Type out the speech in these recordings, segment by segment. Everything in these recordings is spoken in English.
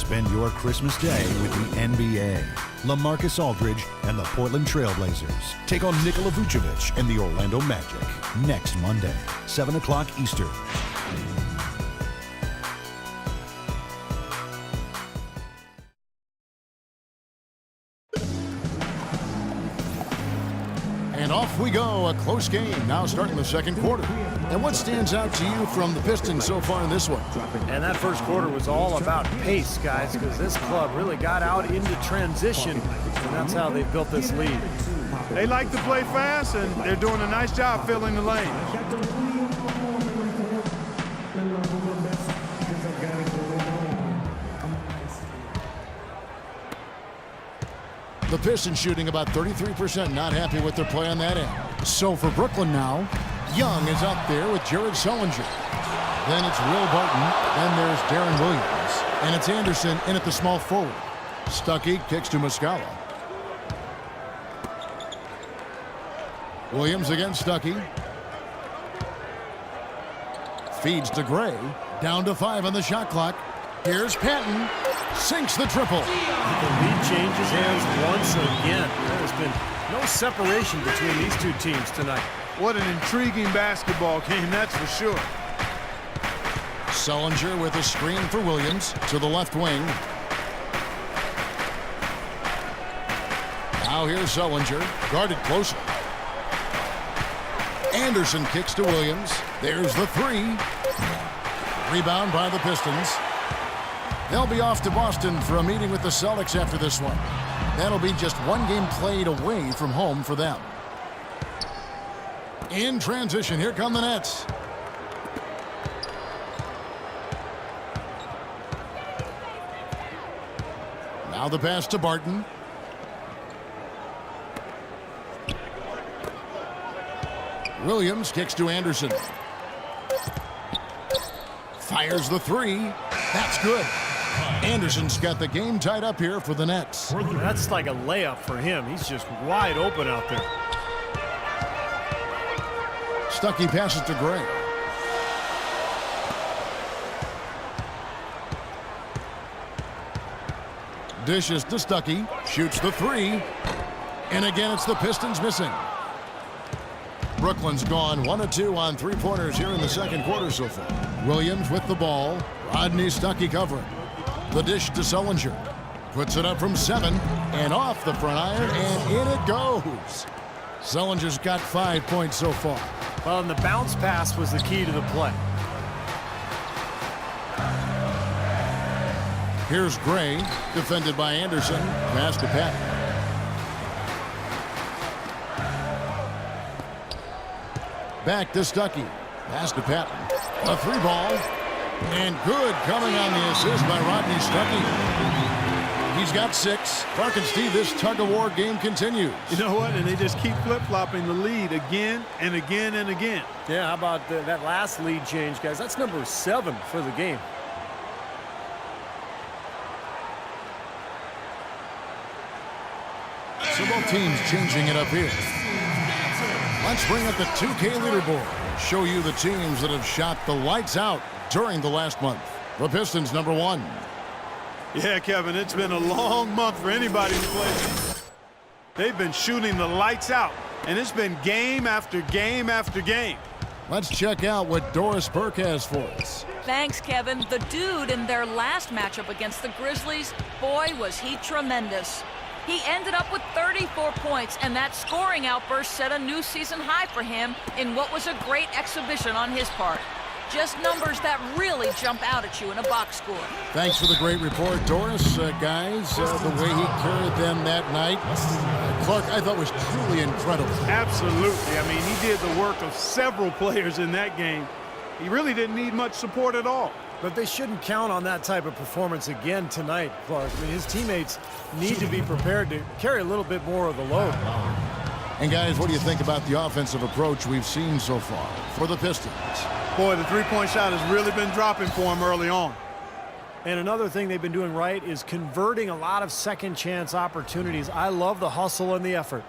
Spend your Christmas day with the NBA. LaMarcus Aldridge and the Portland Trail Blazers take on Nikola Vucevic and the Orlando Magic next Monday, 7 o'clock Eastern. And off we go, a close game now starting the second quarter. And what stands out to you from the Pistons so far in this one? And that first quarter was all about pace, guys, because this club really got out into transition, and that's how they built this lead. They like to play fast, and they're doing a nice job filling the lane. The Pistons shooting about 33%, not happy with their play on that end. So for Brooklyn now, Young is out there with Jared Sullinger. Then it's Will Barton, then there's Darren Williams, and it's Anderson in at the small forward. Stuckey kicks to Muscala. Williams against Stuckey. Feeds to Gray. Down to 5 on the shot clock. Here's Patton. Sinks the triple. The lead changes hands once again. There has been no separation between these two teams tonight. What an intriguing basketball game, that's for sure. Sullinger with a screen for Williams to the left wing. Now here's Sullinger, guarded closer. Anderson kicks to Williams. There's the three. Rebound by the Pistons. They'll be off to Boston for a meeting with the Celtics after this one. That'll be just one game played away from home for them. In transition, here come the Nets. Now the pass to Barton. Williams kicks to Anderson. Fires the three. That's good. Anderson's got the game tied up here for the Nets. That's like a layup for him. He's just wide open out there. Stuckey passes to Gray. Dishes to Stuckey. Shoots the three. And again, it's the Pistons missing. Brooklyn's gone 1 of 2 on three-pointers here in the second quarter so far. Williams with the ball. Rodney Stuckey covering. The dish to Sullinger. Puts it up from 7 and off the front iron, and in it goes. Sullinger's got 5 points so far. Well, and the bounce pass was the key to the play. Here's Gray, defended by Anderson. Pass to Patton. Back to Stuckey. Pass to Patton. A three ball. And good coming on the assist by Rodney Stuckey. He's got 6. Clark and Steve, this tug-of-war game continues. You know what? And they just keep flip-flopping the lead again and again and again. Yeah, how about that last lead change, guys? That's number 7 for the game. So both teams changing it up here. Let's bring up the 2K leaderboard. Show you the teams that have shot the lights out during the last month. The Pistons, number 1. Yeah, Kevin, it's been a long month for anybody who plays. They've been shooting the lights out, and it's been game after game after game. Let's check out what Doris Burke has for us. Thanks, Kevin. The dude in their last matchup against the Grizzlies, boy, was he tremendous. He ended up with 34 points, and that scoring outburst set a new season high for him in what was a great exhibition on his part. Just numbers that really jump out at you in a box score. Thanks for the great report, Doris. Guys, the way he carried them that night, Clark, I thought was truly incredible. Absolutely. I mean, he did the work of several players in that game. He really didn't need much support at all. But they shouldn't count on that type of performance again tonight, Clark. I mean, his teammates need to be prepared to carry a little bit more of the load. And guys, what do you think about the offensive approach we've seen so far for the Pistons? Boy, the three-point shot has really been dropping for him early on. And another thing they've been doing right is converting a lot of second chance opportunities. I love the hustle and the effort.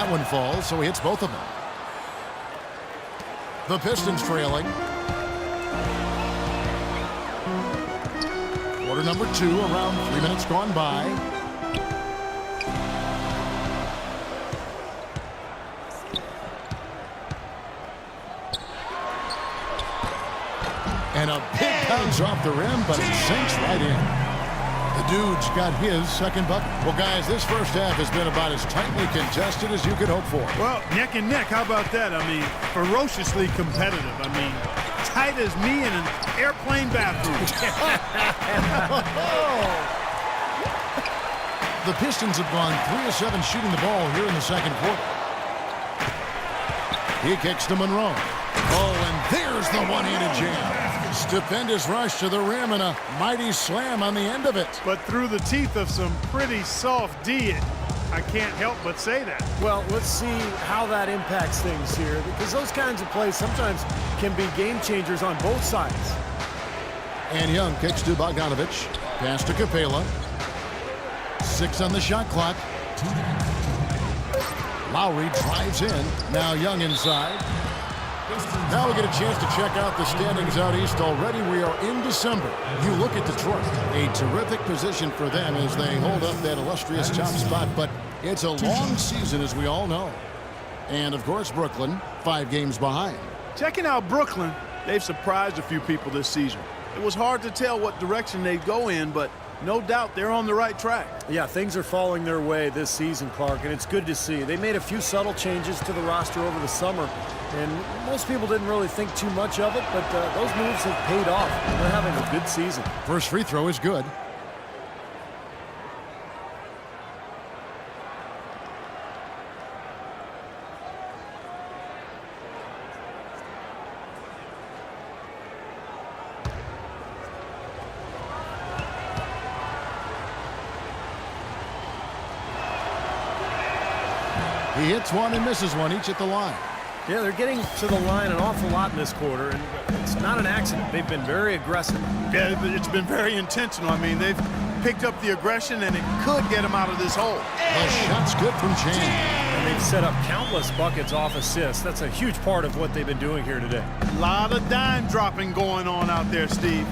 That one falls, so he hits both of them. The Pistons trailing. Quarter number 2, around 3 minutes gone by. And a big bounce off the rim, but it sinks right in. The dude's got his second bucket. Well, guys, this first half has been about as tightly contested as you could hope for. Well, neck and neck, how about that? I mean, ferociously competitive. I mean, tight as me in an airplane bathroom. The Pistons have gone 3 of 7 shooting the ball here in the second quarter. He kicks to Monroe. Oh, and there's the one-handed jam. Stupendous rush to the rim and a mighty slam on the end of it. But through the teeth of some pretty soft D, I can't help but say that. Well, let's see how that impacts things here, because those kinds of plays sometimes can be game changers on both sides. And Young kicks to Bogdanovich. Pass to Capela. 6 on the shot clock. Lowry drives in. Now Young inside. Now we get a chance to check out the standings out east. Already we are in December. You look at Detroit, a terrific position for them as they hold up that illustrious top spot, but it's a long season, as we all know. And of course Brooklyn, 5 games behind. Checking out Brooklyn, they've surprised a few people this season. It was hard to tell what direction they'd go in, but no doubt they're on the right track. Yeah, things are falling their way this season, Clark, and it's good to see. They made a few subtle changes to the roster over the summer, and most people didn't really think too much of it, but those moves have paid off. They're having a good season. First free throw is good. He hits one and misses one, each at the line. Yeah, they're getting to the line an awful lot in this quarter, and it's not an accident. They've been very aggressive. Yeah, it's been very intentional. I mean, they've picked up the aggression, and it could get them out of this hole. The shot's good from Chan. And they've set up countless buckets off assists. That's a huge part of what they've been doing here today. A lot of dime dropping going on out there, Steve.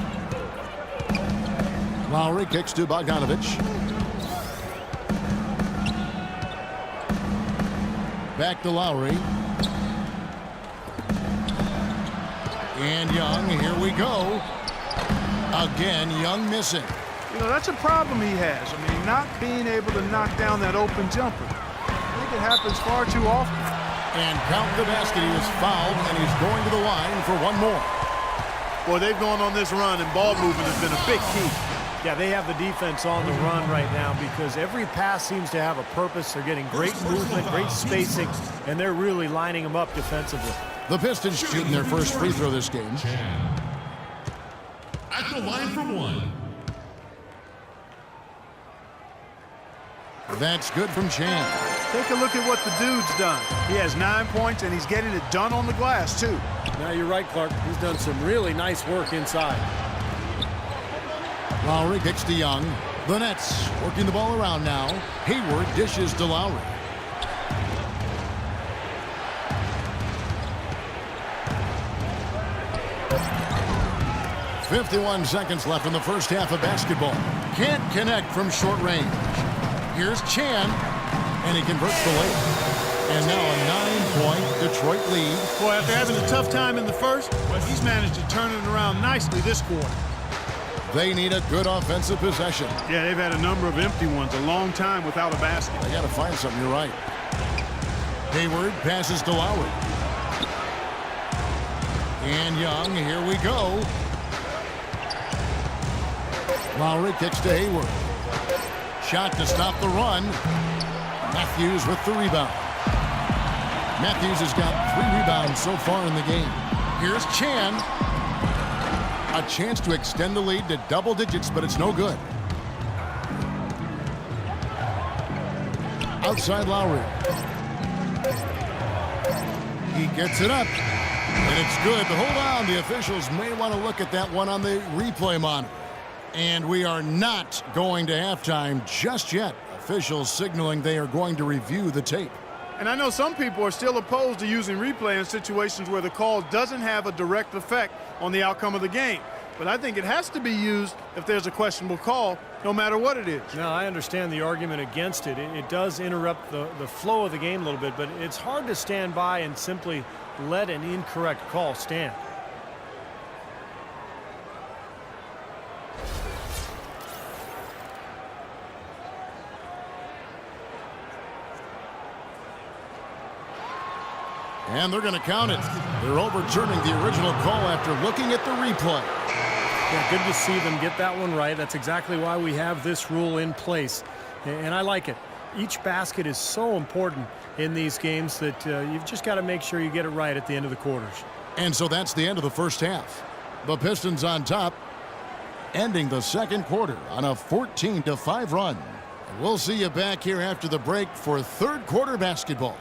Lowry kicks to Bogdanovich. Back to Lowry. And Young, here we go. Again, Young missing. You know, that's a problem he has. I mean, not being able to knock down that open jumper. I think it happens far too often. And count the basket. He was fouled, and he's going to the line for one more. Boy, they've gone on this run, and ball movement has been a big key. Yeah, they have the defense on the run right now because every pass seems to have a purpose. They're getting great movement, great spacing, and they're really lining them up defensively. The Pistons shooting their first free throw this game. At the line for one. That's good from Chan. Take a look at what the dude's done. He has 9 points, and he's getting it done on the glass, too. Now, you're right, Clark. He's done some really nice work inside. Lowry kicks to Young. The Nets working the ball around now. Hayward dishes to Lowry. .51 seconds left in the first half of basketball. Can't connect from short range. Here's Chan, and he converts the layup. And now a 9-point Detroit lead. Boy, after having a tough time in the first, he's managed to turn it around nicely this quarter. They need a good offensive possession. Yeah, they've had a number of empty ones, a long time without a basket. They got to find something, you're right. Hayward passes to Lowry. And Young, here we go. Lowry kicks to Hayward. Shot to stop the run. Matthews with the rebound. Matthews has got 3 rebounds so far in the game. Here's Chan. A chance to extend the lead to double digits, but it's no good. Outside Lowry. He gets it up. And it's good. But hold on. The officials may want to look at that one on the replay monitor. And we are not going to halftime just yet. Officials signaling they are going to review the tape. And I know some people are still opposed to using replay in situations where the call doesn't have a direct effect on the outcome of the game. But I think it has to be used if there's a questionable call, no matter what it is. Now, I understand the argument against it. It does interrupt the flow of the game a little bit, but it's hard to stand by and simply let an incorrect call stand. And they're going to count it. They're overturning the original call after looking at the replay. Yeah, good to see them get that one right. That's exactly why we have this rule in place. And I like it. Each basket is so important in these games that you've just got to make sure you get it right at the end of the quarters. And so that's the end of the first half. The Pistons on top, ending the second quarter on a 14-5 run. And we'll see you back here after the break for third quarter basketball.